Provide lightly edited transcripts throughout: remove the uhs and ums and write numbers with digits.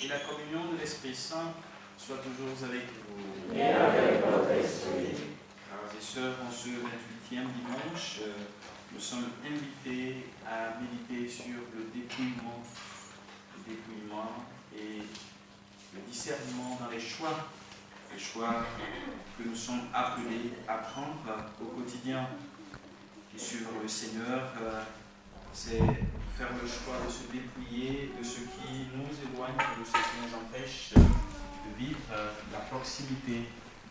et la communion de l'Esprit Saint soit toujours avec vous. Et avec votre esprit. Frères et sœurs, en ce 28e dimanche, nous sommes invités à méditer sur le dépouillement et le discernement dans les choix que nous sommes appelés à prendre au quotidien. Et suivre le Seigneur, c'est faire le choix de se dépouiller de ce qui nous éloigne, de ce qui nous empêche de vivre la proximité,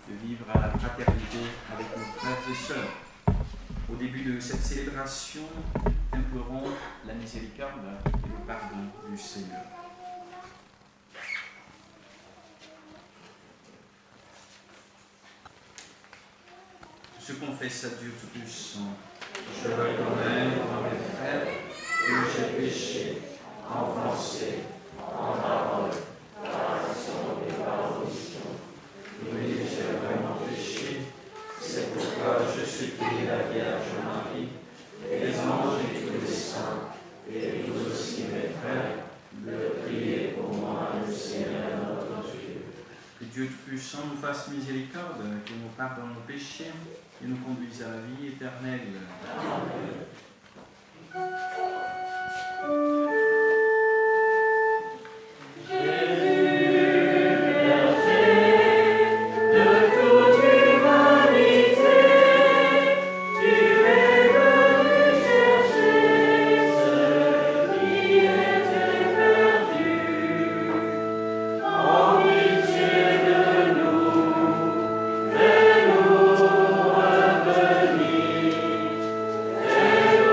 de vivre la fraternité avec nos frères et sœurs. Au début de cette célébration, implorons la miséricorde et le pardon du Seigneur. Je confesse à Dieu Tout-Puissant. Je reconnais dans mes frères que j'ai péché en pensée, en parole, par action et par omission. Oui, j'ai vraiment péché. C'est pourquoi je supplie la Vierge Marie, les anges et tous les saints, et vous aussi mes frères, de prier pour moi, le Seigneur notre Dieu. Que Dieu Tout-Puissant nous fasse miséricorde, qu'il nous pardonne nos péchés et nous conduise à la vie éternelle. Amen. Fais-nous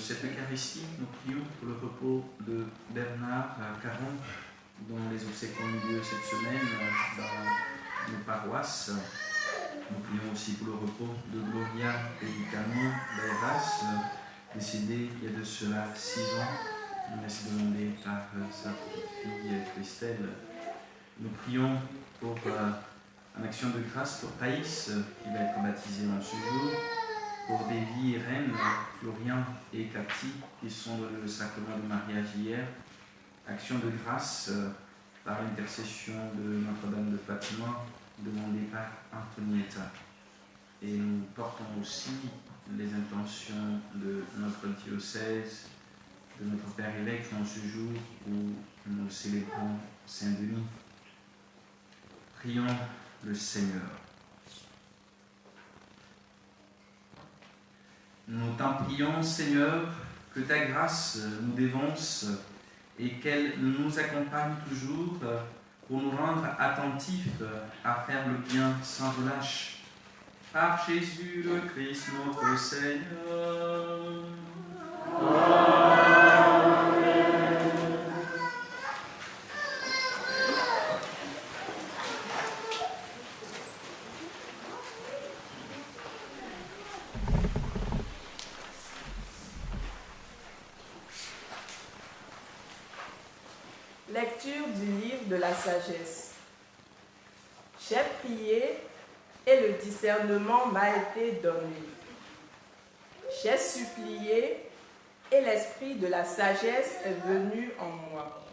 cette Eucharistie, nous prions pour le repos de Bernard Caron, dont les obsèques ont eu lieu cette semaine dans nos paroisses. Nous prions aussi pour le repos de Gloria Pelicano Baevas, décédée il y a de cela 6 ans. Merci demandé par sa petite fille Christelle. Nous prions pour, en action de grâce pour Thaïs, qui va être baptisée en ce jour, pour Davy, Irène, Florian et Cathy, qui sont dans le sacrement de mariage hier. Action de grâce par l'intercession de Notre-Dame de Fatima, demandée par Antonietta. Et nous portons aussi les intentions de notre diocèse, de notre Père évêque en ce jour où nous célébrons Saint-Denis. Prions le Seigneur. Nous t'en prions, Seigneur, que ta grâce nous dévance et qu'elle nous accompagne toujours pour nous rendre attentifs à faire le bien sans relâche. Par Jésus le Christ, notre Seigneur. Lecture du livre de la sagesse. J'ai prié et le discernement m'a été donné. J'ai supplié et l'esprit de la sagesse est venu en moi.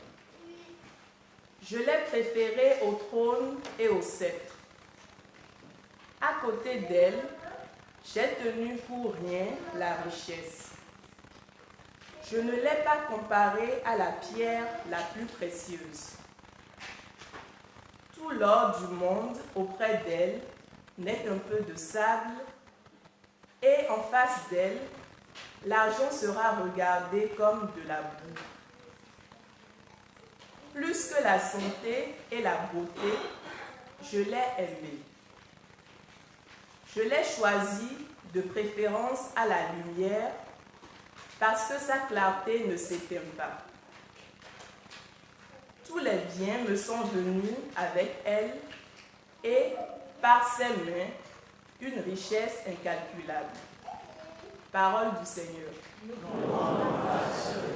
Je l'ai préférée au trône et au sceptre. À côté d'elle, j'ai tenu pour rien la richesse. Je ne l'ai pas comparée à la pierre la plus précieuse. Tout l'or du monde auprès d'elle n'est qu'un peu de sable, et en face d'elle, l'argent sera regardé comme de la boue. Plus que la santé et la beauté, je l'ai aimée. Je l'ai choisie de préférence à la lumière, parce que sa clarté ne s'éteint pas. Tous les biens me sont venus avec elle et, par ses mains, une richesse incalculable. Parole du Seigneur. Nous serons dans la joie.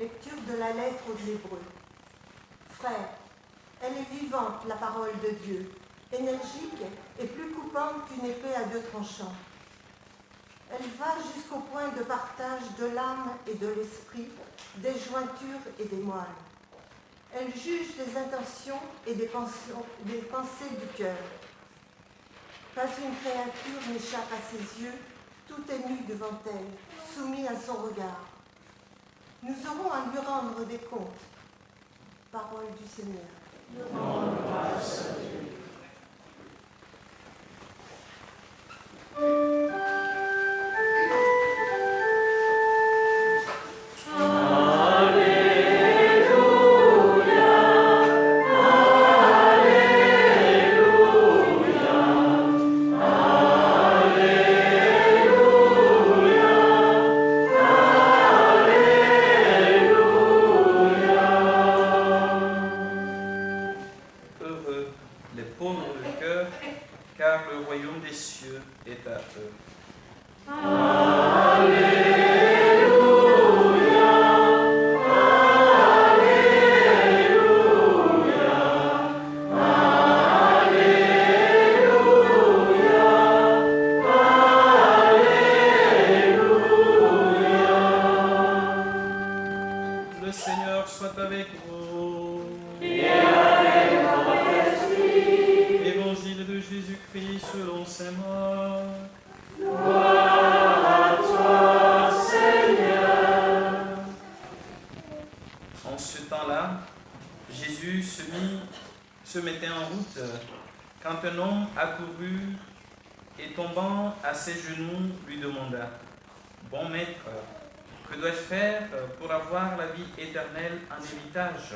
Lecture de la lettre aux Hébreux. Frères, elle est vivante, la parole de Dieu, énergique et plus coupante qu'une épée à deux tranchants. Elle va jusqu'au point de partage de l'âme et de l'esprit, des jointures et des moelles. Elle juge des intentions et des pensées du cœur. Pas une créature n'échappe à ses yeux, tout est nu devant elle, soumis à son regard. Nous aurons à lui rendre des comptes. Parole du Seigneur. se mettait en route quand un homme accourut et tombant à ses genoux lui demanda « Bon maître, que dois-je faire pour avoir la vie éternelle en héritage ?»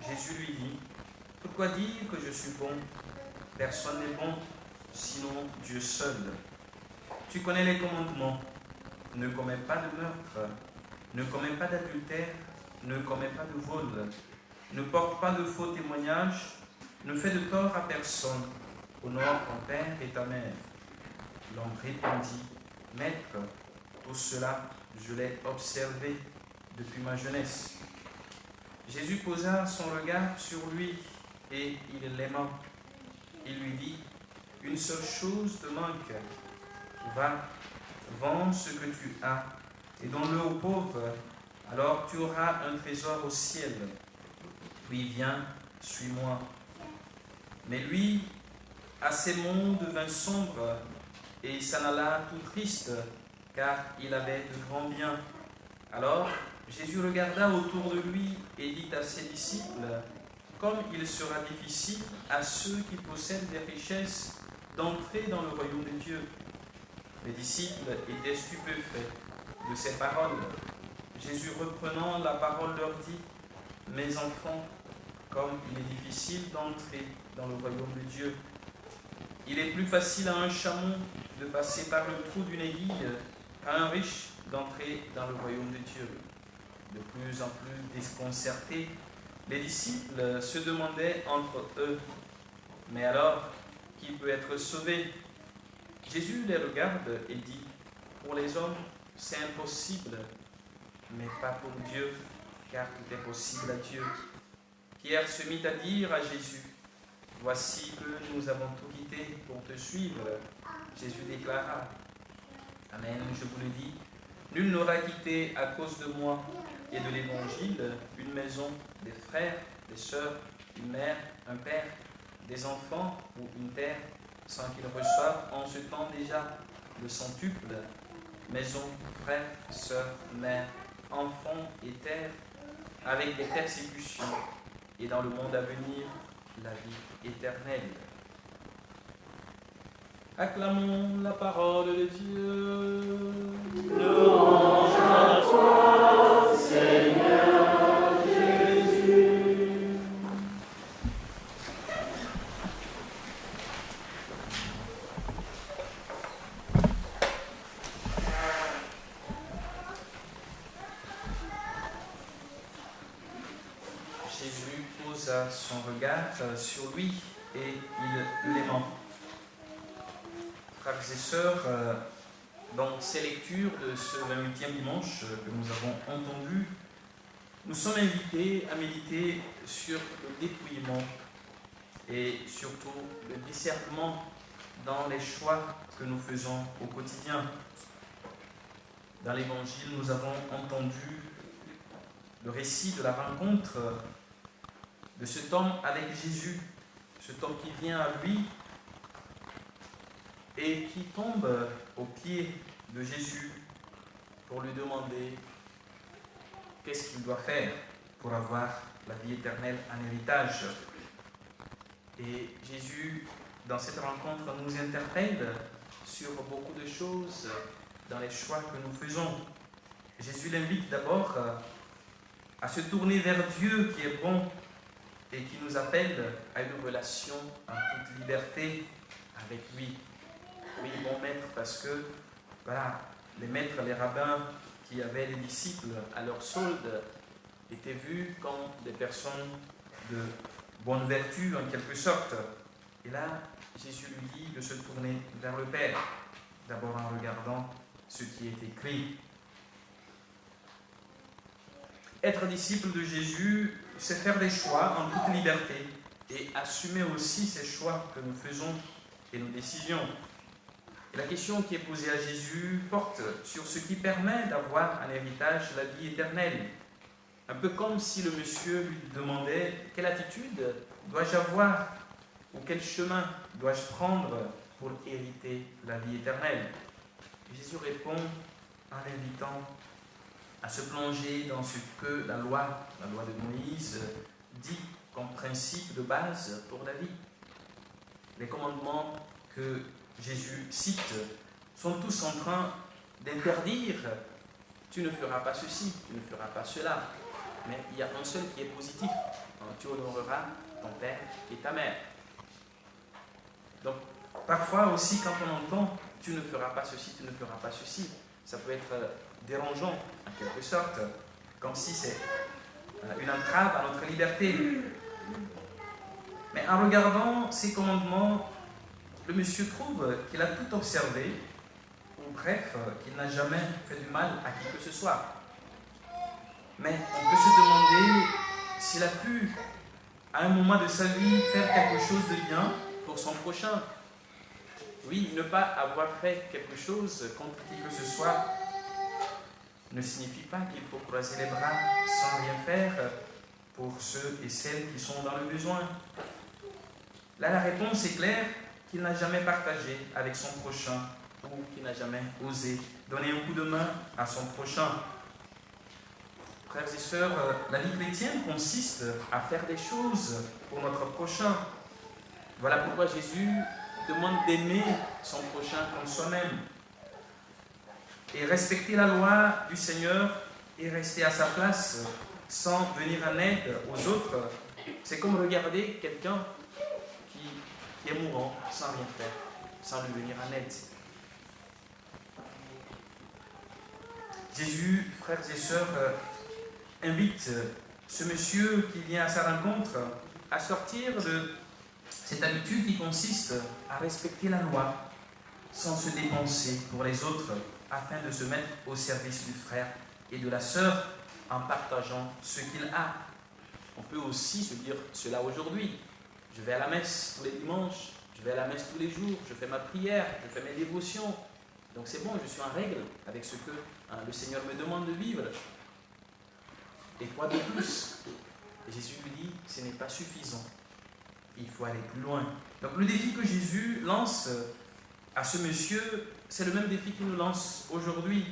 Jésus lui dit « Pourquoi dire que je suis bon? Personne n'est bon, sinon Dieu seul. Tu connais les commandements. Ne commets pas de meurtre, ne commets pas d'adultère, ne commets pas de vol, ne porte pas de faux témoignages, ne fais de tort à personne, honore ton père et ta mère. » L'homme répondit, « Maître, tout cela, je l'ai observé depuis ma jeunesse. » Jésus posa son regard sur lui et il l'aima. Il lui dit, « Une seule chose te manque. Va, vends ce que tu as et donne-le aux pauvres, alors tu auras un trésor au ciel. Puis viens, suis-moi. » Mais lui, à ces mots, devint sombre et s'en alla tout triste, car il avait de grands biens. Alors Jésus regarda autour de lui et dit à ses disciples, « Comme il sera difficile à ceux qui possèdent des richesses d'entrer dans le royaume de Dieu. » Les disciples étaient stupéfaits de ces paroles. Jésus, reprenant la parole, leur dit, « Mes enfants, comme il est difficile d'entrer dans le royaume de Dieu. Il est plus facile à un chameau de passer par le trou d'une aiguille qu'à un riche d'entrer dans le royaume de Dieu. » De plus en plus déconcertés, les disciples se demandaient entre eux, « Mais alors, qui peut être sauvé ?» Jésus les regarde et dit, « Pour les hommes, c'est impossible, mais pas pour Dieu, car tout est possible à Dieu. » Pierre se mit à dire à Jésus, « Voici que nous avons tout quitté pour te suivre. » Jésus déclara, « Amen, je vous le dis, nul n'aura quitté à cause de moi et de l'Évangile une maison, des frères, des sœurs, une mère, un père, des enfants ou une terre, sans qu'il reçoive en ce temps déjà le centuple, maison, frères, sœurs, mère, enfants et terre, avec des persécutions, et dans le monde à venir, la vie éternelle. » Acclamons la parole de Dieu. Louange à toi, Seigneur Jésus. Jésus posa son regard sur lui et il l'aima. Frères et sœurs, dans ces lectures de ce 28e dimanche que nous avons entendu, nous sommes invités à méditer sur le dépouillement et surtout le discernement dans les choix que nous faisons au quotidien. Dans l'Évangile, nous avons entendu le récit de la rencontre de cet homme avec Jésus, cet homme qui vient à lui et qui tombe aux pieds de Jésus pour lui demander qu'est-ce qu'il doit faire pour avoir la vie éternelle en héritage. Et Jésus, dans cette rencontre, nous interpelle sur beaucoup de choses dans les choix que nous faisons. Jésus l'invite d'abord à se tourner vers Dieu qui est bon et qui nous appelle à une relation en toute liberté avec lui. Oui, bon maître, parce que voilà, les maîtres, les rabbins qui avaient les disciples à leur solde étaient vus comme des personnes de bonne vertu en quelque sorte. Et là, Jésus lui dit de se tourner vers le Père, d'abord en regardant ce qui est écrit. Être disciple de Jésus, c'est faire des choix en toute liberté et assumer aussi ces choix que nous faisons et nos décisions. Et la question qui est posée à Jésus porte sur ce qui permet d'avoir en héritage la vie éternelle. Un peu comme si le monsieur lui demandait quelle attitude dois-je avoir ou quel chemin dois-je prendre pour hériter la vie éternelle. Et Jésus répond en l'invitant à se plonger dans ce que la loi de Moïse dit comme principe de base pour la vie. Les commandements que Jésus cite sont tous en train d'interdire « tu ne feras pas ceci, tu ne feras pas cela ». Mais il y a un seul qui est positif. Tu honoreras ton père et ta mère. Donc, parfois aussi, quand on entend « tu ne feras pas ceci, tu ne feras pas ceci », ça peut être dérangeant, en quelque sorte, comme si c'est une entrave à notre liberté. Mais en regardant ces commandements, le monsieur trouve qu'il a tout observé, ou bref, qu'il n'a jamais fait du mal à qui que ce soit. Mais on peut se demander s'il a pu, à un moment de sa vie, faire quelque chose de bien pour son prochain. Oui, ne pas avoir fait quelque chose contre qui que ce soit ne signifie pas qu'il faut croiser les bras sans rien faire pour ceux et celles qui sont dans le besoin. Là, la réponse est claire, qu'il n'a jamais partagé avec son prochain ou qu'il n'a jamais osé donner un coup de main à son prochain. Frères et sœurs, la vie chrétienne consiste à faire des choses pour notre prochain. Voilà pourquoi Jésus demande d'aimer son prochain comme soi-même. Et respecter la loi du Seigneur et rester à sa place sans venir en aide aux autres, c'est comme regarder quelqu'un qui est mourant sans rien faire, sans lui venir en aide. Jésus, frères et sœurs, invite ce monsieur qui vient à sa rencontre à sortir de cette habitude qui consiste à respecter la loi sans se dépenser pour les autres afin de se mettre au service du frère et de la sœur en partageant ce qu'il a. On peut aussi se dire cela aujourd'hui. Je vais à la messe tous les dimanches, je vais à la messe tous les jours, je fais ma prière, je fais mes dévotions. Donc c'est bon, je suis en règle avec ce que le Seigneur me demande de vivre. Et quoi de plus? Et Jésus lui dit, ce n'est pas suffisant. Il faut aller plus loin. Donc le défi que Jésus lance à ce monsieur, c'est le même défi qu'il nous lance aujourd'hui,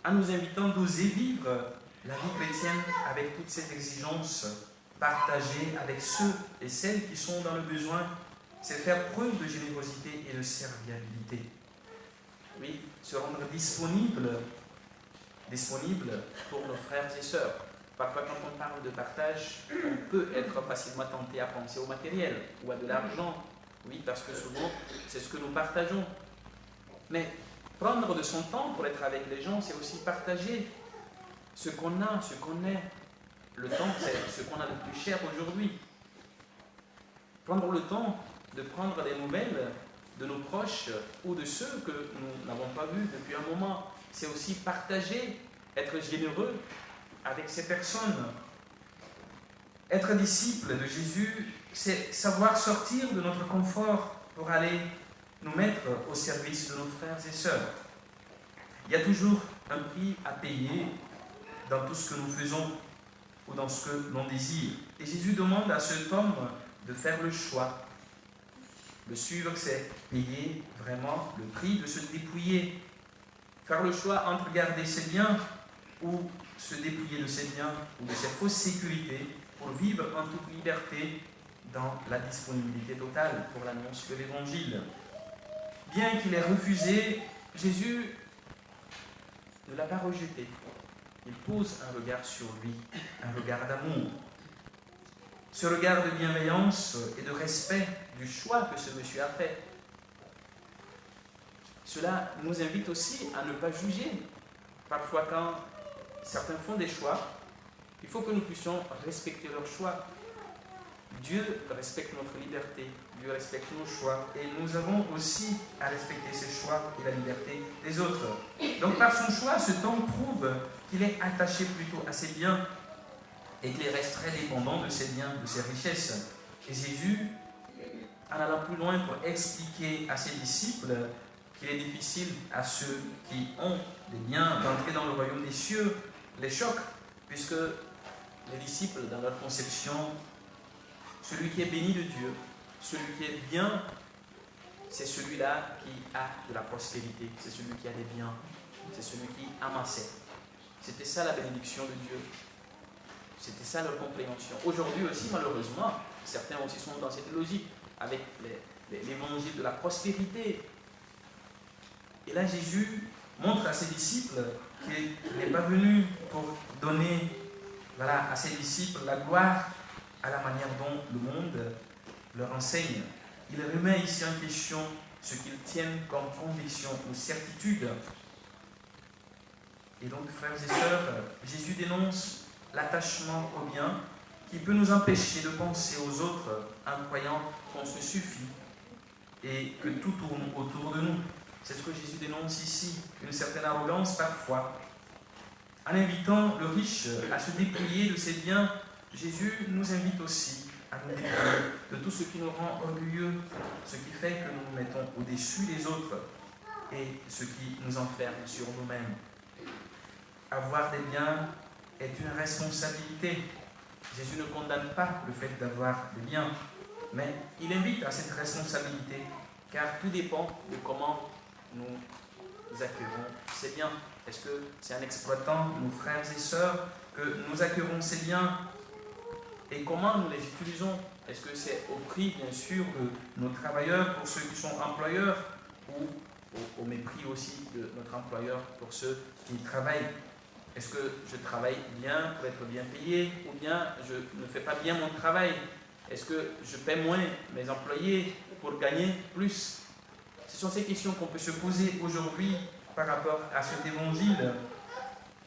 en nous invitant d'oser vivre la vie chrétienne avec toutes ces exigences, partager avec ceux et celles qui sont dans le besoin, c'est faire preuve de générosité et de serviabilité. Oui, se rendre disponible pour nos frères et sœurs. Parfois, quand on parle de partage, on peut être facilement tenté à penser au matériel ou à de l'argent. Oui, parce que souvent, c'est ce que nous partageons. Mais prendre de son temps pour être avec les gens, c'est aussi partager ce qu'on a, ce qu'on est. Le temps, c'est ce qu'on a de plus cher aujourd'hui. Prendre le temps de prendre des nouvelles de nos proches ou de ceux que nous n'avons pas vus depuis un moment, c'est aussi partager, être généreux avec ces personnes. Être disciple de Jésus, c'est savoir sortir de notre confort pour aller nous mettre au service de nos frères et sœurs. Il y a toujours un prix à payer dans tout ce que nous faisons ou dans ce que l'on désire. Et Jésus demande à cet homme de faire le choix. Le suivre, c'est payer vraiment le prix de se dépouiller. Faire le choix entre garder ses biens ou se dépouiller de ses biens ou de ses fausses sécurités pour vivre en toute liberté dans la disponibilité totale pour l'annonce de l'Évangile. Bien qu'il ait refusé, Jésus ne l'a pas rejeté. Il pose un regard sur lui, un regard d'amour. Ce regard de bienveillance et de respect du choix que ce monsieur a fait. Cela nous invite aussi à ne pas juger. Parfois, quand certains font des choix, il faut que nous puissions respecter leurs choix. Dieu respecte notre liberté, Dieu respecte nos choix, et nous avons aussi à respecter ses choix et la liberté des autres. Donc par son choix, cet homme prouve qu'il est attaché plutôt à ses biens et qu'il reste très dépendant de ses biens, de ses richesses. Et Jésus, en allant plus loin pour expliquer à ses disciples qu'il est difficile à ceux qui ont des biens d'entrer dans le royaume des cieux, les choque, puisque les disciples, dans leur conception, celui qui est béni de Dieu, celui qui est bien, c'est celui-là qui a de la prospérité, c'est celui qui a des biens, c'est celui qui amassait. C'était ça la bénédiction de Dieu. C'était ça leur compréhension. Aujourd'hui aussi, malheureusement, certains aussi sont dans cette logique, avec l'évangile de la prospérité. Et là, Jésus montre à ses disciples qu'il n'est pas venu pour donner à ses disciples la gloire à la manière dont le monde leur enseigne. Il remet ici en question ce qu'ils tiennent comme conviction ou certitude. Et donc, frères et sœurs, Jésus dénonce l'attachement au bien qui peut nous empêcher de penser aux autres en croyant qu'on se suffit et que tout tourne autour de nous. C'est ce que Jésus dénonce ici, une certaine arrogance parfois. En invitant le riche à se dépouiller de ses biens, Jésus nous invite aussi à nous dépouiller de tout ce qui nous rend orgueilleux, ce qui fait que nous nous mettons au-dessus des autres et ce qui nous enferme sur nous-mêmes. Avoir des biens est une responsabilité. Jésus ne condamne pas le fait d'avoir des biens, mais il invite à cette responsabilité, car tout dépend de comment nous accueillons ces biens. Est-ce que c'est en exploitant nos frères et sœurs que nous accueillons ces biens et comment nous les utilisons? Est-ce que c'est au prix, bien sûr, de nos travailleurs pour ceux qui sont employeurs ou au mépris aussi de notre employeur pour ceux qui travaillent? Est-ce que je travaille bien pour être bien payé ou bien je ne fais pas bien mon travail? Est-ce que je paie moins mes employés pour gagner plus? Ce sont ces questions qu'on peut se poser aujourd'hui par rapport à cet évangile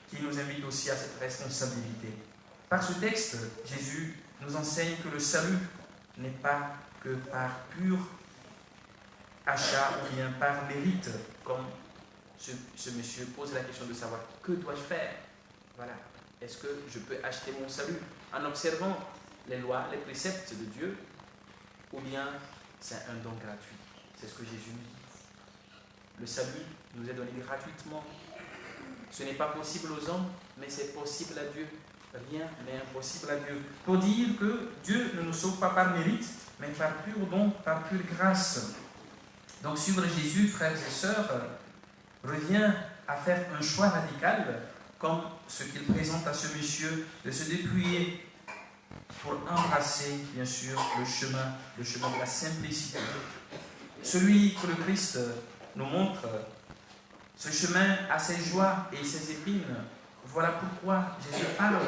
qui nous invite aussi à cette responsabilité. Par ce texte, Jésus nous enseigne que le salut n'est pas que par pur achat ou bien par mérite, comme ce monsieur pose la question de savoir que dois-je faire. Voilà. Est-ce que je peux acheter mon salut en observant les lois, les préceptes de Dieu, ou bien c'est un don gratuit? C'est ce que Jésus nous dit. Le salut nous est donné gratuitement. Ce n'est pas possible aux hommes, mais c'est possible à Dieu. Rien n'est impossible à Dieu. Pour dire que Dieu ne nous sauve pas par mérite, mais par pur don, par pure grâce. Donc suivre Jésus, frères et sœurs, revient à faire un choix radical, comme ce qu'il présente à ce monsieur, de se dépouiller pour embrasser, bien sûr, le chemin de la simplicité. Celui que le Christ nous montre, ce chemin a ses joies et ses épines. Voilà pourquoi Jésus parle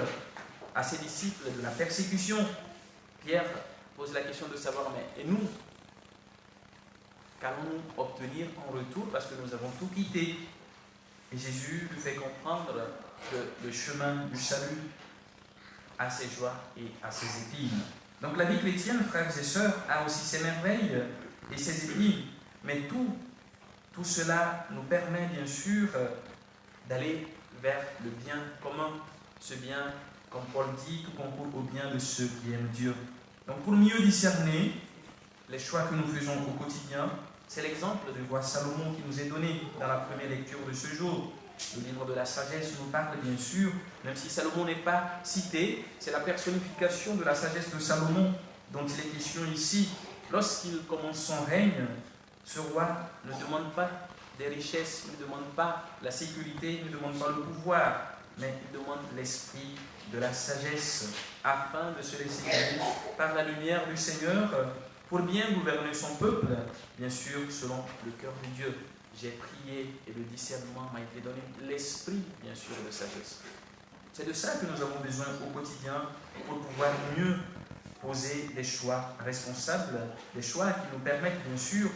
à ses disciples de la persécution. Pierre pose la question de savoir, mais et nous, qu'allons-nous obtenir en retour parce que nous avons tout quitté? Et Jésus lui fait comprendre que le chemin du salut a ses joies et a ses épines. Donc la vie chrétienne, frères et sœurs, a aussi ses merveilles et ses épines. Mais tout cela nous permet bien sûr d'aller vers le bien commun. Ce bien, comme Paul dit, tout concourt au bien de ceux qui aiment Dieu. Donc pour mieux discerner les choix que nous faisons au quotidien, c'est l'exemple de roi Salomon qui nous est donné dans la première lecture de ce jour. Le livre de la sagesse nous parle bien sûr, même si Salomon n'est pas cité, c'est la personnification de la sagesse de Salomon dont il est question ici. Lorsqu'il commence son règne, ce roi ne demande pas des richesses, il ne demande pas la sécurité, il ne demande pas le pouvoir, mais il demande l'esprit de la sagesse afin de se laisser guider par la lumière du Seigneur pour bien gouverner son peuple, bien sûr selon le cœur de Dieu. J'ai prié et le discernement m'a été donné, l'esprit bien sûr de sagesse. C'est de ça que nous avons besoin au quotidien pour pouvoir mieux poser des choix responsables, des choix qui nous permettent bien sûr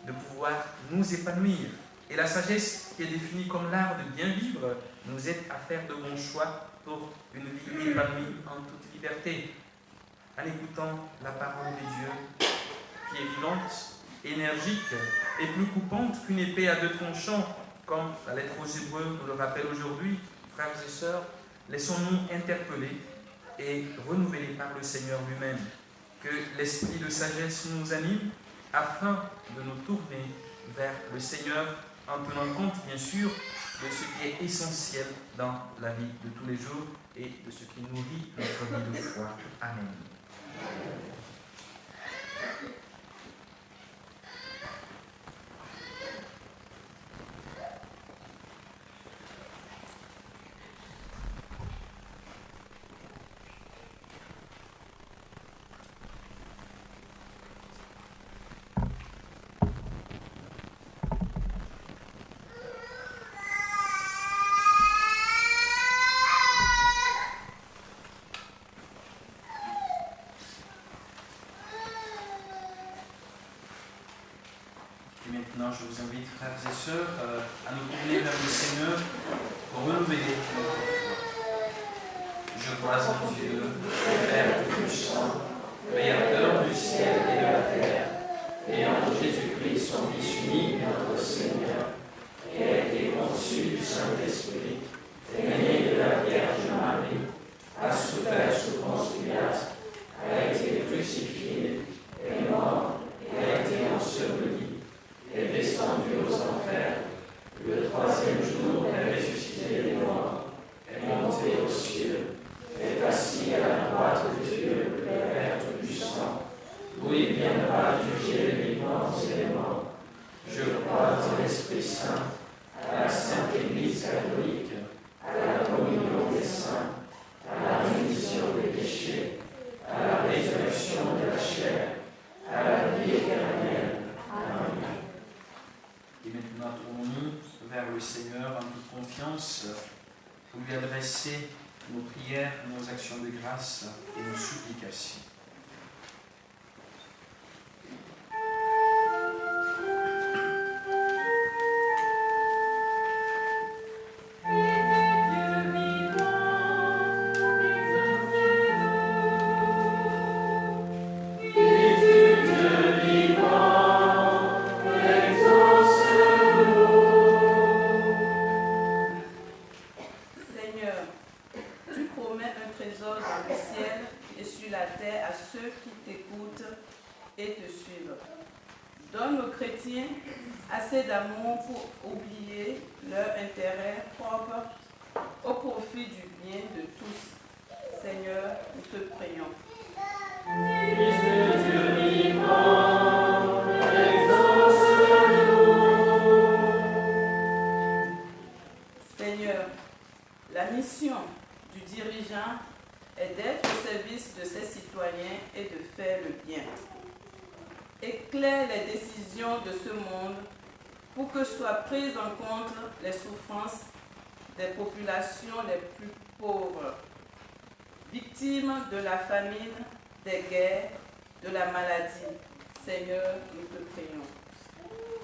de pouvoir nous épanouir. Et la sagesse, qui est définie comme l'art de bien vivre, nous aide à faire de bons choix pour une vie épanouie en toute liberté. En écoutant la parole de Dieu, qui est vivante, énergique et plus coupante qu'une épée à deux tranchants, comme la lettre aux Hébreux nous le rappelle aujourd'hui, frères et sœurs, laissons-nous interpeller et renouvelés par le Seigneur lui-même. Que l'esprit de sagesse nous anime afin de nous tourner vers le Seigneur en tenant compte, bien sûr, de ce qui est essentiel dans la vie de tous les jours et de ce qui nourrit notre vie de foi. Amen. Maintenant, je vous invite, frères et sœurs, à nous tourner vers le Seigneur pour renouveler notre foi. Je crois en Dieu, le Père Tout-Puissant, Créateur du ciel et de la terre, et en Jésus-Christ, son Fils unique, notre Seigneur, qui a été conçu du Saint-Esprit, est né de la Vierge Marie, a souffert sous Ponce Pilate, a été crucifié, est mort et a été enseveli, est descendu aux enfers, le troisième jour est ressuscité des morts, est monté aux cieux, est assis à la droite de Dieu, le Père Tout-Puissant, où il viendra juger les vivants et les morts. Je crois en l'Esprit Saint, à la Sainte Église catholique, à la communion des saints, à la rémission des péchés, à la résurrection de la chair, à la vie éternelle. Amen. Et maintenant, tournons-nous vers le Seigneur en toute confiance pour lui adresser nos prières, nos actions de grâce et nos supplications. Donne aux chrétiens assez d'amour pour oublier leur intérêt propre au profit du bien de tous. Seigneur, nous te prions. Fils de Dieu vivant, exauce-nous. Seigneur, la mission du dirigeant est d'être au service de ses citoyens et de faire le bien. Éclaire les décisions de ce monde pour que soient prises en compte les souffrances des populations les plus pauvres, victimes de la famine, des guerres, de la maladie. Seigneur, nous te prions.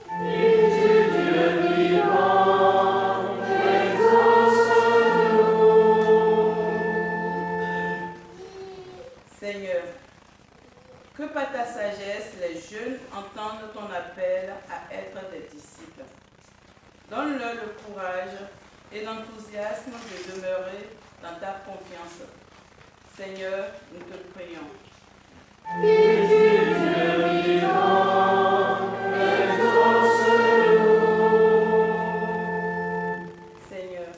Fils de Dieu vivant, exauce-nous. Seigneur, que par ta sagesse, les jeunes entendent ton appel à être des disciples. Donne-leur le courage et l'enthousiasme de demeurer dans ta confiance. Seigneur, nous te prions. Seigneur,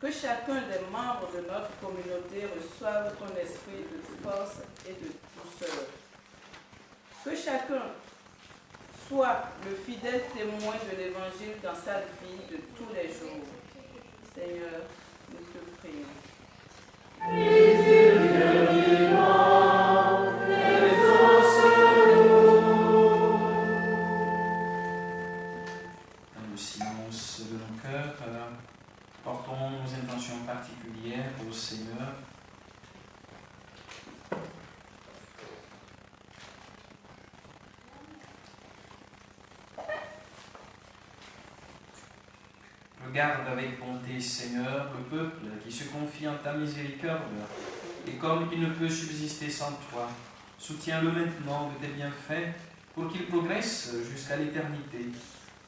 que chacun des membres de notre communauté reçoive ton esprit de force et de douceur. Que chacun soit le fidèle témoin de l'Évangile dans sa vie de tous les jours. Seigneur, nous te prions. Dans le silence de nos cœurs, portons nos intentions particulières au Seigneur. Regarde avec bonté, Seigneur, le peuple qui se confie en ta miséricorde, et comme il ne peut subsister sans toi, soutiens-le maintenant de tes bienfaits, pour qu'il progresse jusqu'à l'éternité.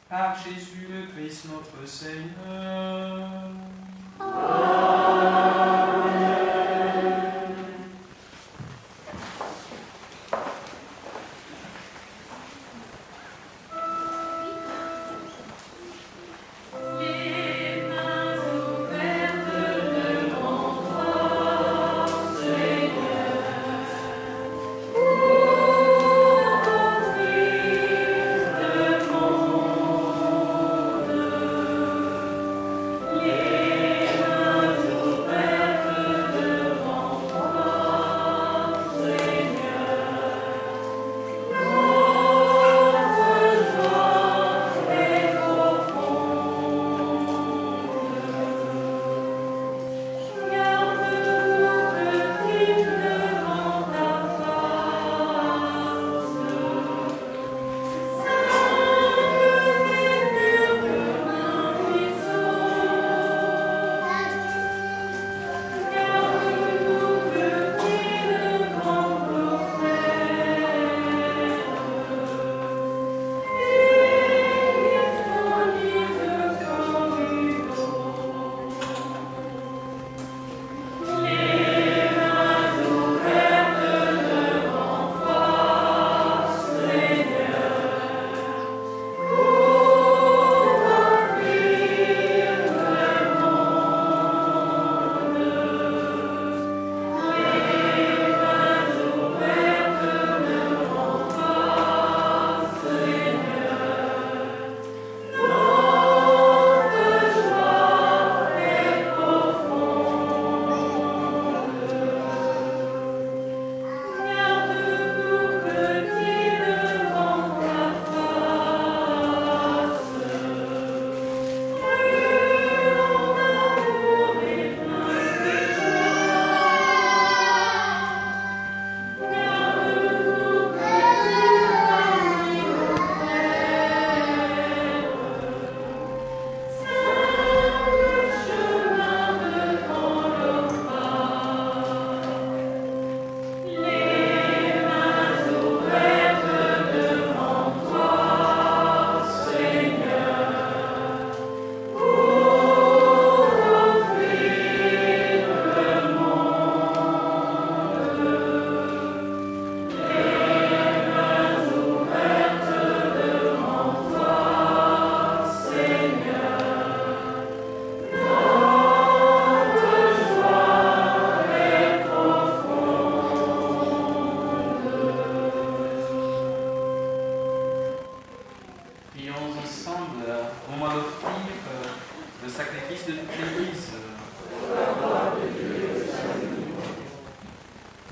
Par Jésus le Christ notre Seigneur.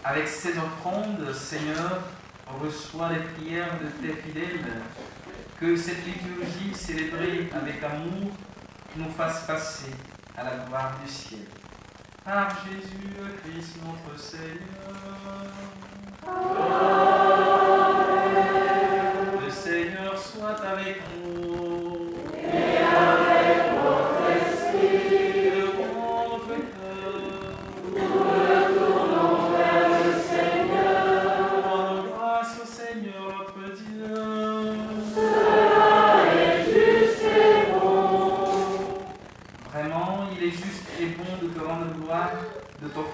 Avec ces offrandes, Seigneur, reçois les prières de tes fidèles, que cette liturgie célébrée avec amour nous fasse passer à la gloire du ciel. Par Jésus le Christ notre Seigneur. Amen. Le Seigneur soit avec nous. Et avec votre esprit. Levons notre cœur. Nous retournons vers le Seigneur. Rendons grâce au Seigneur notre Dieu. Cela est juste et bon. Vraiment,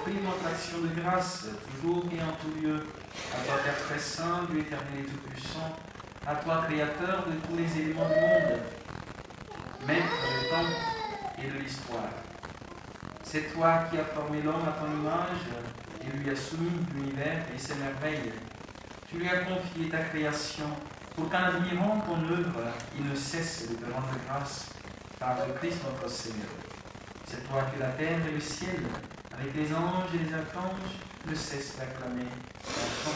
offrir notre action de grâce, toujours et en tout lieu, à toi, Père très saint, Dieu éternel et tout-puissant, à toi, Créateur de tous les éléments du monde, Maître du temps et de l'histoire. C'est toi qui as formé l'homme à ton image et lui as soumis l'univers et ses merveilles. Tu lui as confié ta création pour qu'en admirant ton œuvre, il ne cesse de te rendre grâce par le Christ notre Seigneur. C'est toi que la terre et le ciel, avec les anges et les archanges, ne cessent d'acclamer ton chant.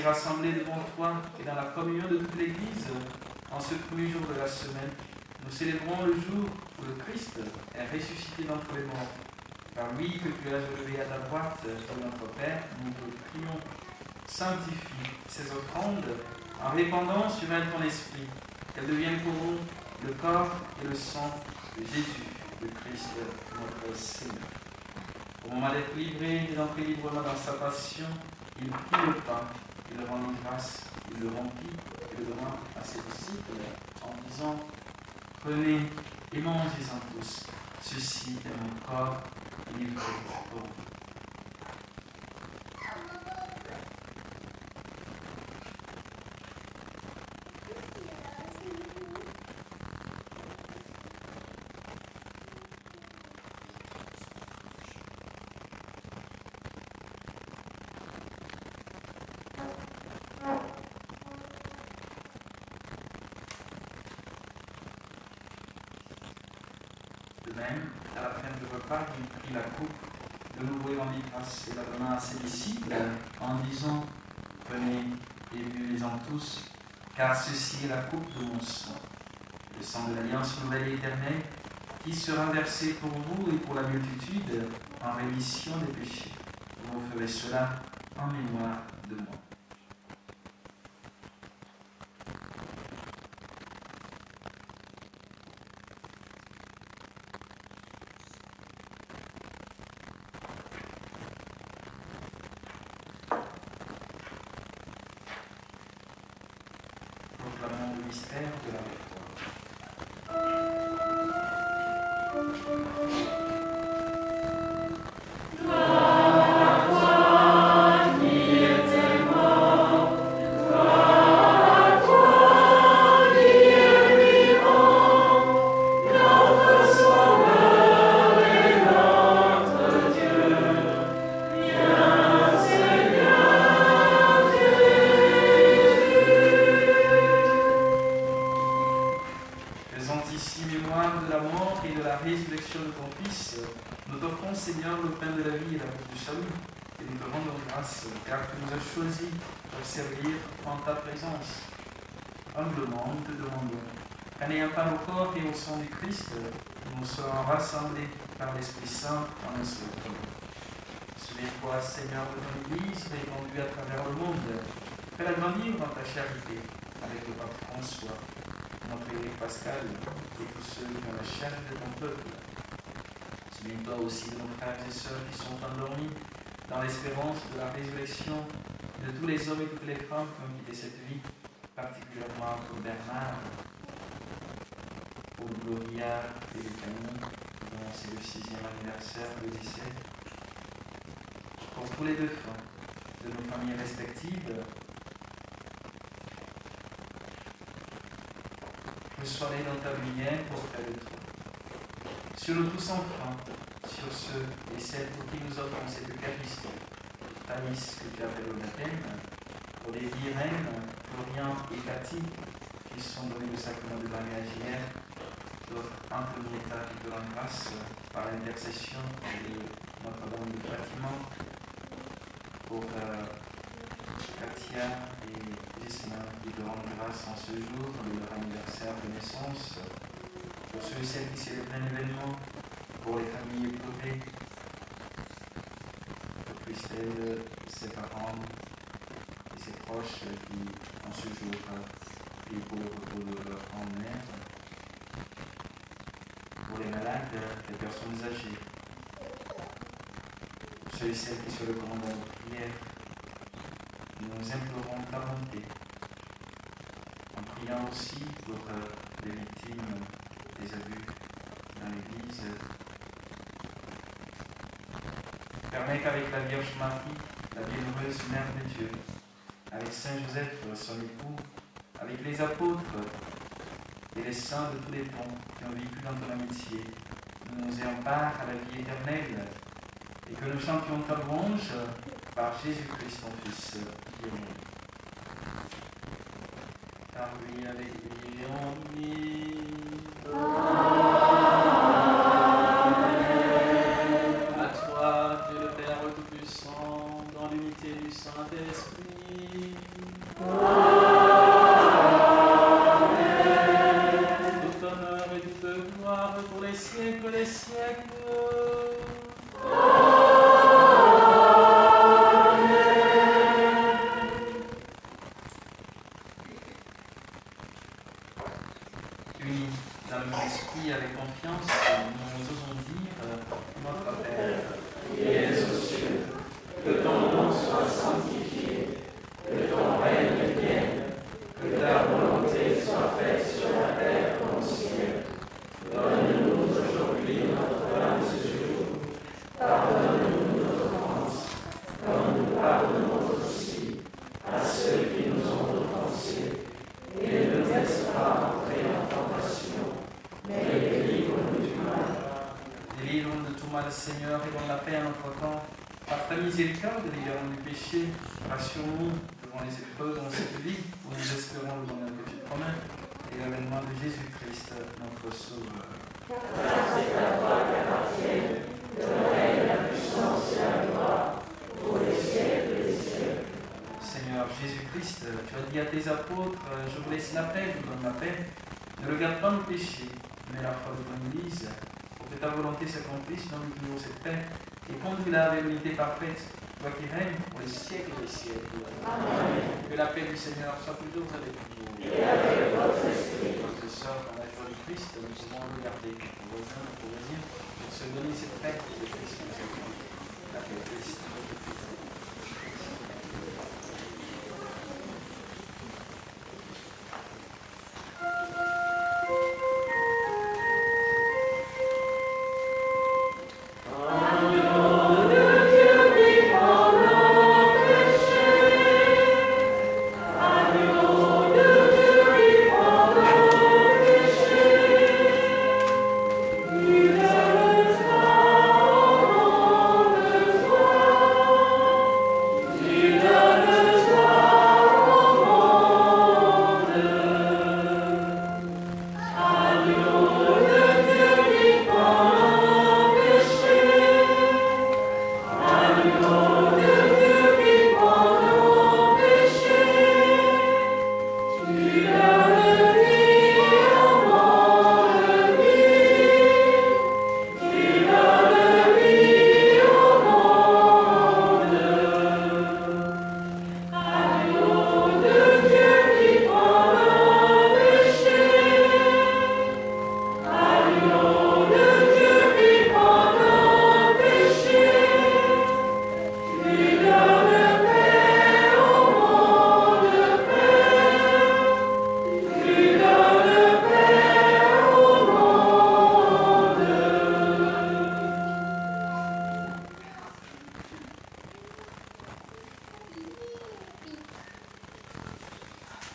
Rassemblés devant toi et dans la communion de toute l'Église, en ce premier jour de la semaine, nous célébrons le jour où le Christ est ressuscité d'entre les morts. Par lui que tu as élevé à ta droite de notre Père, nous te prions. Sanctifie ces offrandes en répandant sur elles ton esprit, qu'elles deviennent pour nous le corps et le sang de Jésus, le Christ, notre Seigneur. Au moment d'être livré et d'entrer librement dans sa passion, il prit le pain. Il le rendit grâce, il le rompit et le donna à ses disciples en disant « Prenez et mangez-en tous, ceci est mon corps livré pour vous. » De même, à la fin du repas, il prit la coupe, de nouveau il rendit grâce et la donna à ses disciples en disant « Prenez et buvez-en tous, car ceci est la coupe de mon sang, le sang de l'alliance nouvelle et éternelle, qui sera versé pour vous et pour la multitude en rémission des péchés. Vous ferez cela en mémoire de moi. » Proclamons le mystère de la victoire. Seigneur, le pain de la vie et la route du salut, et nous te rendons grâce, car tu nous as choisis pour servir en ta présence. Humblement, nous te demandons, qu'en ayant part au corps et au sang du Christ, nous serons rassemblés par l'Esprit Saint en un seul corps. Souviens-toi, Seigneur, de ton Église répandue à travers le monde. Fais-la grandir dans ta charité, avec le pape François, notre évêque Pascal, et tous ceux qui ont la charge de ton peuple. Souviens-toi aussi de nos frères et sœurs qui sont endormis dans l'espérance de la résurrection, de tous les hommes et toutes les femmes qui ont quitté cette vie, particulièrement pour Bernard, pour Gloria et les familles, dont c'est le 6e anniversaire de décès, pour tous les défunts de nos familles respectives. Reçois-les dans ta lumière auprès de toi. Sur nous tous enfants, sur ceux et celles pour qui nous offrons cette Eucharistie, Thaïs que tu appelles au baptême, pour les filles reines, Florian et Cathy, qui sont donnés le sacrement de mariage hier, d'autres Antonietta qui te rend grâce par l'intercession des Notre-Dame de Fatima, pour Katia et Gisela qui te rendent grâce en ce jour de leur anniversaire de naissance, pour ceux et celles qui célèbrent un événement, pour les familles éprouvées, pour Christelle, ses parents et ses proches qui, en ce jour, prient pour le retour de leur grand-mère, pour les malades, les personnes âgées, pour ceux et celles qui sont le commandement de prière, nous implorons ta bonté, en priant aussi pour les victimes des abus dans l'Église. Permets qu'avec la Vierge Marie, la bienheureuse Mère de Dieu, avec Saint Joseph, son époux, avec les apôtres et les saints de tous les temps qui ont vécu dans ton amitié, nous nous ayons part à la vie éternelle et que nous chantions ta louange par Jésus-Christ, ton Fils, qui est mort. Car lui, avec lui, on vit. À toi, Dieu le Père Tout-Puissant, dans l'unité du Saint-Esprit. Tout honneur et toute gloire pour les siècles des siècles. Unis dans le même esprit, avec confiance, nous osons dire notre Père, qui es aux cieux, que ton nom soit sanctifié, que ton règne vienne, que ta volonté soit faite sur la terre comme au ciel. Donne-nous aujourd'hui notre pain de ce jour. Pardonne-nous nos offenses, comme nous pardonnons aussi à ceux qui nous ont offensés. Et ne nous laisse pas entrer en tentation, mais délivre-nous du mal. Délivre-nous de tout mal, Seigneur, et donne la paix à notre temps. Par ta miséricorde, libère-nous du péché. Rassure-nous devant les épreuves dans cette vie, où nous espérons le bonheur que tu promets, et l'avènement de Jésus-Christ, notre Sauveur. Car c'est à toi qu'appartiennent le règne, la puissance et la gloire, pour les siècles des siècles. Seigneur Jésus-Christ, tu as dit à tes apôtres, je vous laisse la paix, je vous donne la paix. Ne regarde pas nos péchés, mais la foi de ton Église, pour que ta volonté s'accomplisse, donne toujours cette paix, et conduis-la avec l'unité parfaite, toi qui règnes pour les siècles des siècles. Amen. Que la paix du Seigneur soit toujours avec vous. Et avec votre esprit. Frères et sœurs, dans la joie du Christ, nous pouvons regarder nos voisins, nos voisines, pour se donner cette paix de Christ. La paix de Christ.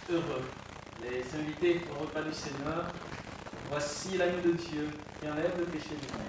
Heureux les invités au repas du Seigneur. Voici l'agneau de Dieu qui enlève le péché du monde.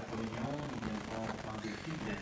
communion, nous viendrons prendre des figues.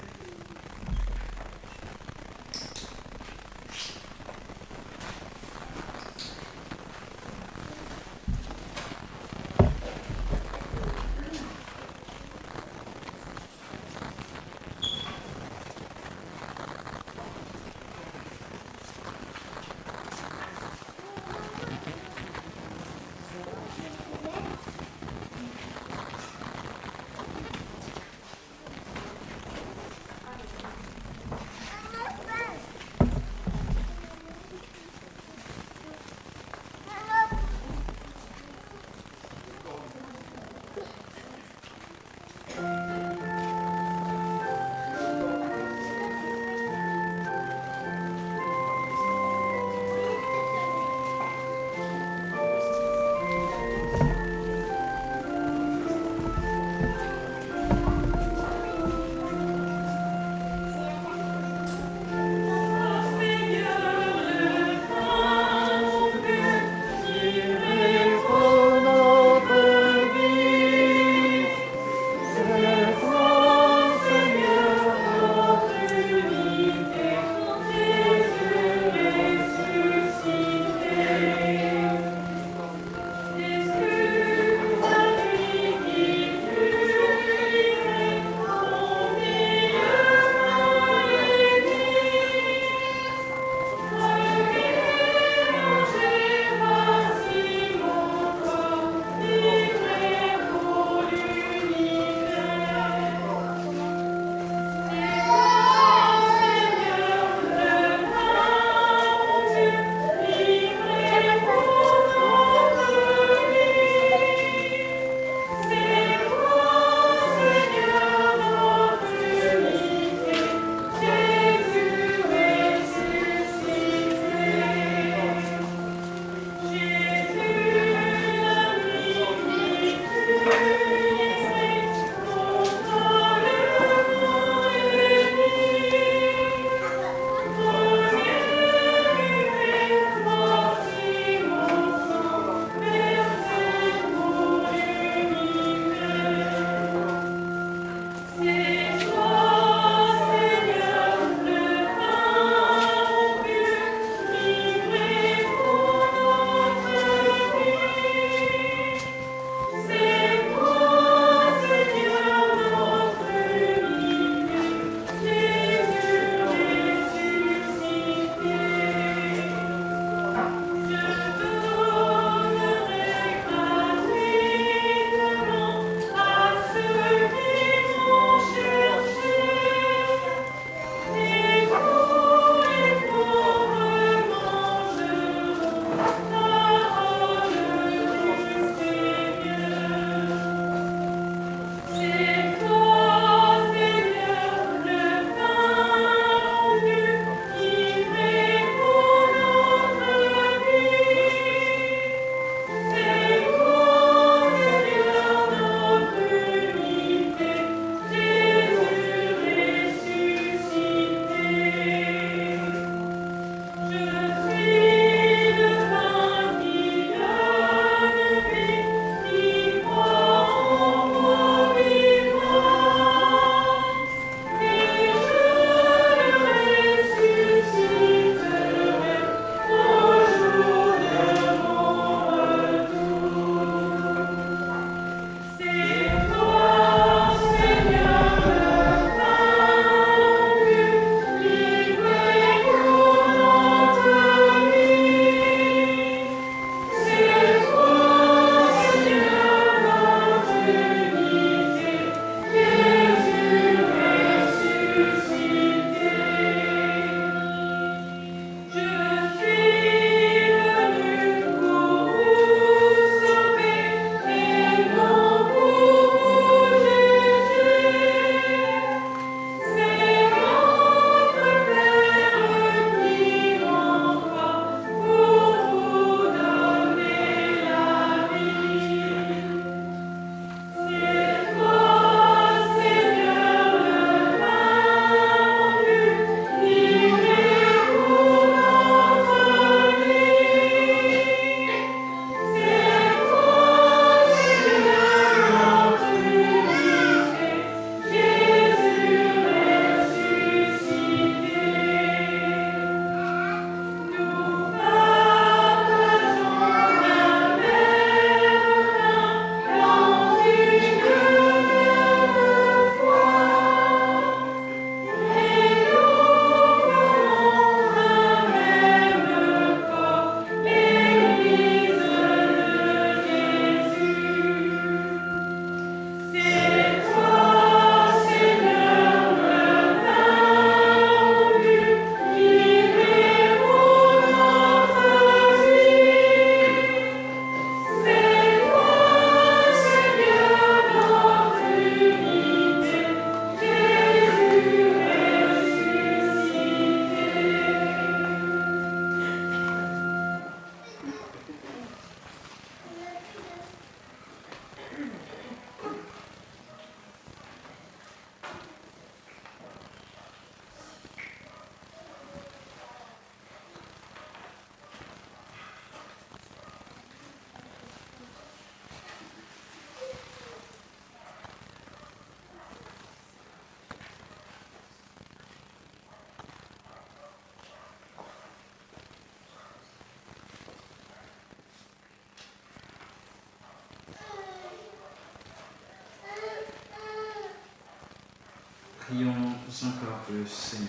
Prions encore le Seigneur.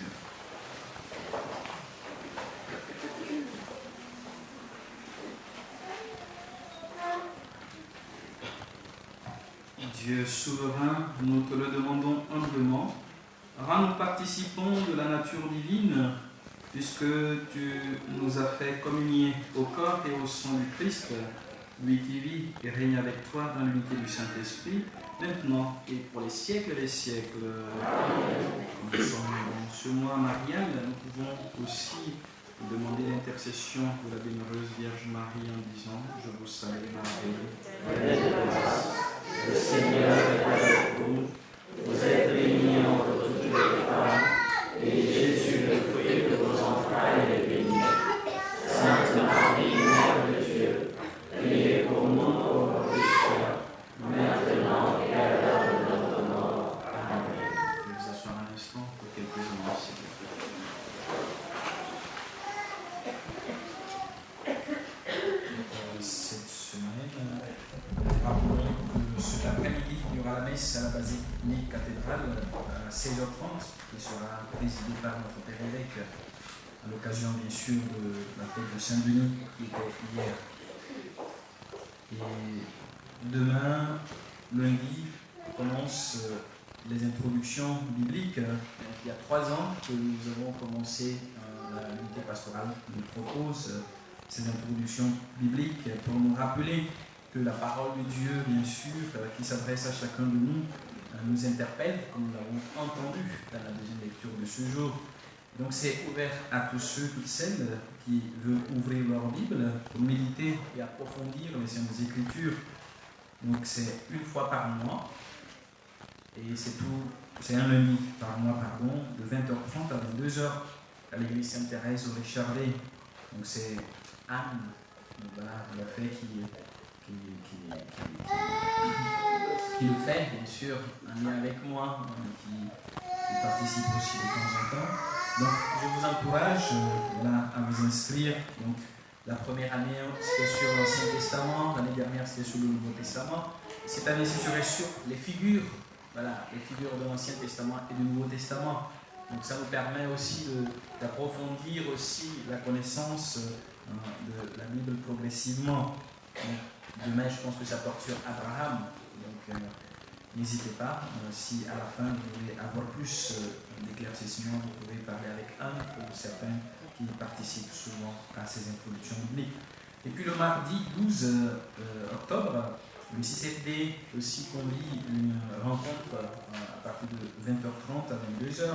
Dieu souverain, nous te le demandons humblement. Rends-nous participants de la nature divine, puisque tu nous as fait communier au corps et au sang du Christ, lui qui vit et règne avec toi dans l'unité du Saint-Esprit, maintenant et pour les siècles des siècles. Comme nous sommes dans ce mois marial, nous pouvons aussi demander l'intercession de la bienheureuse Vierge Marie en disant « Je vous salue Marie, pleine de grâce, le Seigneur est avec vous. Vous êtes bénie entre toutes les femmes, et Jésus, le fruit de vos entrailles, est béni. Sainte Marie, Mère de Dieu, priez pour nous pauvres pécheurs, maintenant et à l'heure de notre mort. Amen. Veuillez vous asseoir un instant pour quelques instants, s'il vous plaît. Cette semaine, rappelons que cet après-midi, il y aura la messe à la basilique cathédrale à 16h30, qui sera présidée par notre Père évêque, à l'occasion bien sûr de la fête de Saint-Denis qui était hier. Et demain, lundi, commencent les introductions bibliques. Il y a 3 ans que nous avons commencé l'unité pastorale qui nous propose ces introductions bibliques pour nous rappeler que la parole de Dieu, bien sûr, qui s'adresse à chacun de nous interpelle, comme nous l'avons entendu dans la deuxième lecture de ce jour. Donc c'est ouvert à tous ceux, toutes celles qui veulent ouvrir leur Bible pour méditer et approfondir les Saintes Écritures. Donc c'est une fois par mois, et c'est un lundi par mois, de 20h30 à 22h à l'église Sainte-Thérèse au Richardet. Donc c'est Anne, voilà, l'a fait qui le fait, bien sûr, un lien avec moi, qui participe aussi de temps en temps. Donc je vous encourage à vous inscrire. Donc, la première année, c'était sur l'Ancien Testament, l'année dernière, c'était sur le Nouveau Testament. Cette année, ce serait sur les figures, voilà, les figures de l'Ancien Testament et du Nouveau Testament. Donc ça nous permet aussi d'approfondir aussi la connaissance de la Bible progressivement. Donc, demain, je pense que ça porte sur Abraham. Donc, n'hésitez pas, si à la fin vous voulez avoir plus d'éclaircissements, vous pouvez parler avec un ou certains qui participent souvent à ces introductions bibliques. Et puis le mardi 12 octobre, le CCFD aussi convie une rencontre à partir de 20h30 à 22h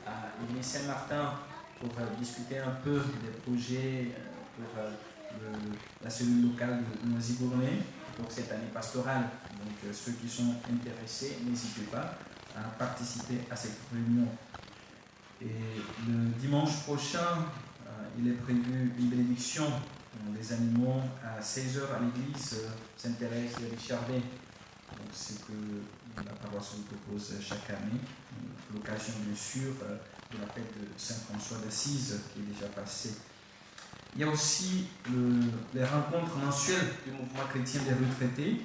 à l'église Saint-Martin pour discuter un peu des projets pour la cellule locale de Noisy-Gournay pour cette année pastorale. Donc ceux qui sont intéressés, n'hésitez pas à participer à cette réunion. Et le dimanche prochain, il est prévu une bénédiction des animaux à 16h à l'église Sainte-Thérèse de Richardet. Donc c'est que la paroisse nous propose chaque année, l'occasion bien sûr de la fête de Saint-François d'Assise qui est déjà passée. Il y a aussi les rencontres mensuelles du mouvement chrétien des retraités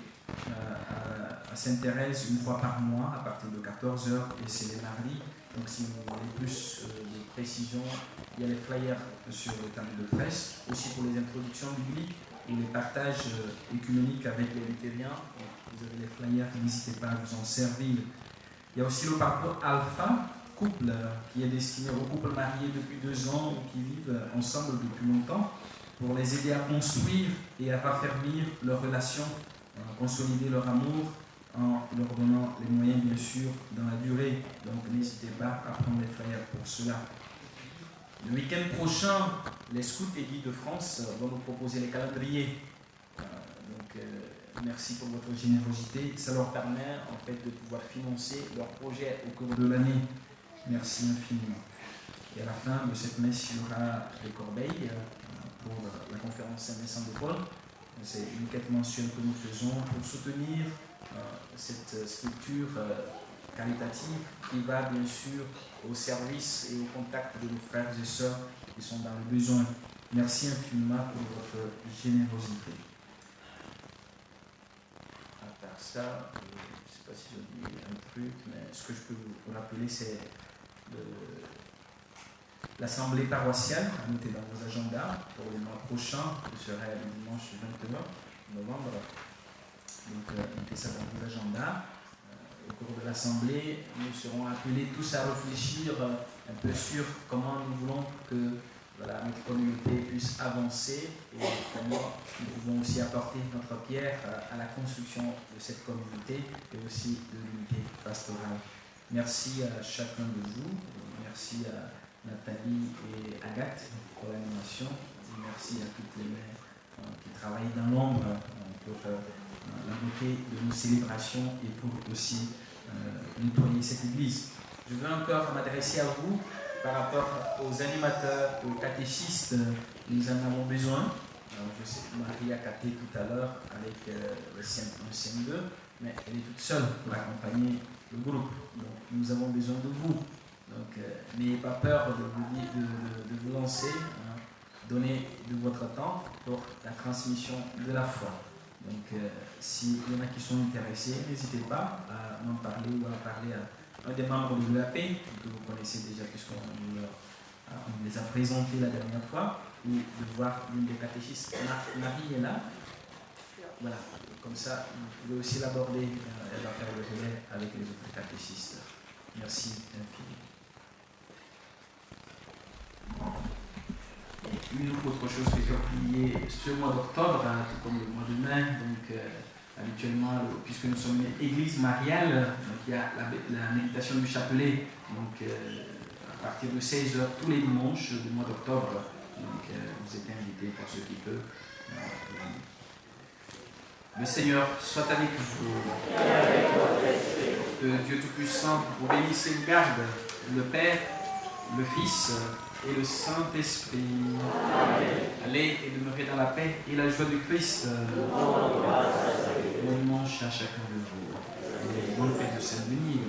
à Sainte-Thérèse une fois par mois à partir de 14h et c'est les mardis. Donc si vous voulez plus de précisions, il y a les flyers sur le tableau de presse, aussi pour les introductions bibliques et les partages écuméniques avec les luthériens. Vous avez les flyers, n'hésitez pas à vous en servir. Il y a aussi le parcours Alpha, couple qui est destiné aux couples mariés depuis 2 ans ou qui vivent ensemble depuis longtemps, pour les aider à construire et à raffermir leurs relations, à consolider leur amour, en leur donnant les moyens bien sûr dans la durée. Donc n'hésitez pas à prendre les flyers pour cela. Le week-end prochain, les scouts et guides de France vont nous proposer les calendriers. Merci pour votre générosité. Ça leur permet en fait de pouvoir financer leurs projets au cours de l'année. Merci infiniment. Et à la fin de cette messe, il y aura les corbeilles pour la conférence Saint-Vincent de Paul. C'est une quête mensuelle que nous faisons pour soutenir cette structure caritative qui va bien sûr au service et au contact de nos frères et sœurs qui sont dans le besoin. Merci infiniment pour votre générosité. ça, je ne sais pas si j'ai oublié un truc, mais ce que je peux vous rappeler, c'est l'assemblée paroissiale à noter dans vos agendas pour le mois prochain, qui sera le dimanche 29 novembre. Donc, notez ça dans vos agendas. Au cours de l'assemblée, nous serons appelés tous à réfléchir un peu sur comment nous voulons que notre communauté puisse avancer et comment nous pouvons aussi apporter notre pierre à la construction de cette communauté et aussi de l'unité pastorale. Merci à chacun de vous. Merci à Nathalie et Agathe pour l'animation. Merci à toutes les mères qui travaillent dans l'ombre pour la beauté de nos célébrations et pour aussi nettoyer cette église. Je veux encore m'adresser à vous par rapport aux animateurs, aux catéchistes. Nous en avons besoin. Alors, je sais que Marie a capté tout à l'heure avec le CM2, mais elle est toute seule pour accompagner le groupe. Donc, nous avons besoin de vous. Donc, n'ayez pas peur de vous lancer. Donnez de votre temps pour la transmission de la foi. Donc, s'il y en a qui sont intéressés, n'hésitez pas à m'en parler ou à parler à un des membres de l'EAP, que vous connaissez déjà puisqu'on les a présentés la dernière fois, ou de voir l'une des catéchistes. Marie est là. Voilà, comme ça, vous pouvez aussi l'aborder. Elle va faire le relais avec les autres catéchistes. Merci infiniment. Une autre chose que j'ai oublié, ce mois d'octobre, tout comme le mois de mai, donc habituellement, puisque nous sommes une église mariale, donc il y a la méditation du chapelet, donc à partir de 16h tous les dimanches du mois d'octobre, donc vous êtes invités pour ceux qui peuvent. Le Seigneur soit avec vous. Que Dieu Tout-Puissant vous bénisse et vous garde, le Père, le Fils et le Saint-Esprit. Allez et demeurez dans la paix et la joie du Christ. Bon dimanche à chacun de vous. Et bonne fête de Saint-Denis.